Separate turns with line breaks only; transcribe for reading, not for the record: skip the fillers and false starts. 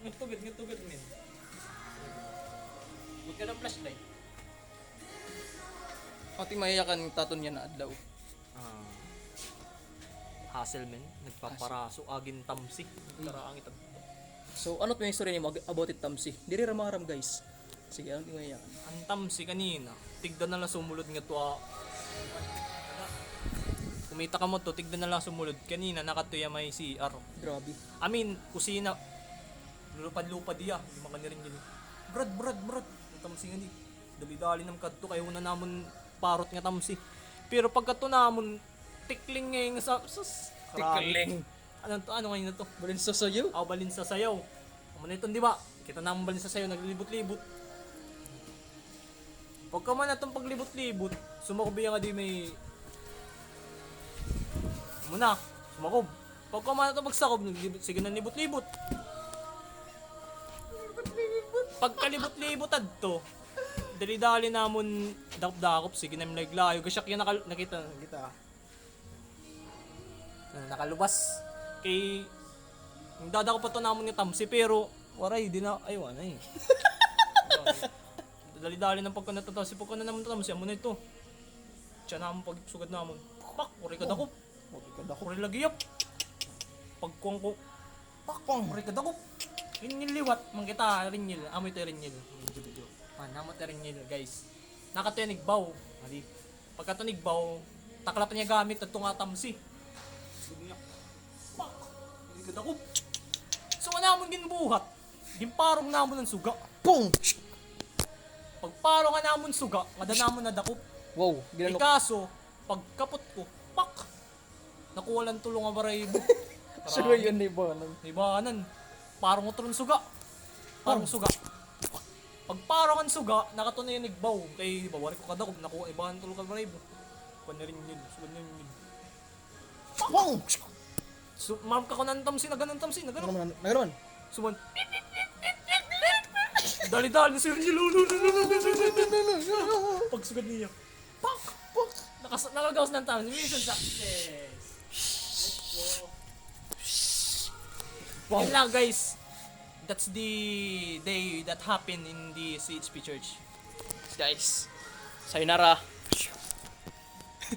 Ngatugad men. Huwag ka ng flashlight.
Pati mayayakan taton niya na adlaw.
Hasselman, nagpaparaso agin tamsi. Karaang itab.
So ano to yung story niyo about it Tamsi? Diri ra maram guys. Sige, ano yung mayayakan?
Ang tamsi kanina, tigda na lang sumulod nga tuwa. Kumita ka mo to, tigda na lang sumulod. Kanina nakatuya may CR.
Grabe.
I mean, kusina. Lupad-lupad diya. Yung mga nirin yun. Brad. Ang tamsi nga di. Dali-dali ng kadto kayo na namon parot nga tamsi. Pero pagkato namon, tikling nga sa
Tikling.
Ano ngayon na to?
Balin sa sayo.
Balin sa sayaw. Amo na ito, di ba? Kita naman balin sa sayaw, naglibot-libot. Pagka man natong paglibot-libot, sumakubi nga di may... Muna, sumakob. Pagka man natong pagsakob, sige na libot-libot. Pagkalibot-libot adto, dali-dali namon dakop-dakop, sige namin naglayo. Gasyak yan nakita. Nakalubas. Kay dadako pa to namon nga tamsi pero waray di na aywan eh. Dali-dali ng pagka natatasi pagka na naman tamsi amo na ito. Tiyan namon pagsugad namon. Pak, uri ka dakop. Uri lagi yap. Pagkuang ko. Pak, uri ka dakop. Iniliwat man kita rinyil. Amoy to rinyil. Namo to rinyil guys. Nakatuya nigbaw. Ali. Pagka to nigbaw, takla pa niya gamit at tunga tamsi. Pak! Hindi ka dakop. So, namon ginbuhat. Ginparong namon ng suga.
Pong!
Pagparong nga namon suga, ngada namon na dakop.
Wow, ginanok.
Ikaso, pagkapot ko, pak! Nakuha lang tulong nga barayibo.
Sure yun ni Bonan.
Ibanan. Parong utron suga. Parong suga. Pagparong ang suga, nakatunay yung nigbaw. Kay bawari ko kadakop, nakuha ibahan tulong ka barayibo. Kuha na rin yun. Sugad na yun.
Pong!
So, ma'am ka ko ng tamsi, naganon tamsi, naganon.
Nagaroon.
Suman. Dali-dali si Rinjil. Pagsugad niya. Pak! Nakagawas ng tamsi. Mission success. Let's go.
Wow.
Yun lang guys. That's the day that happened in the CHP Church.
Guys, sayonara.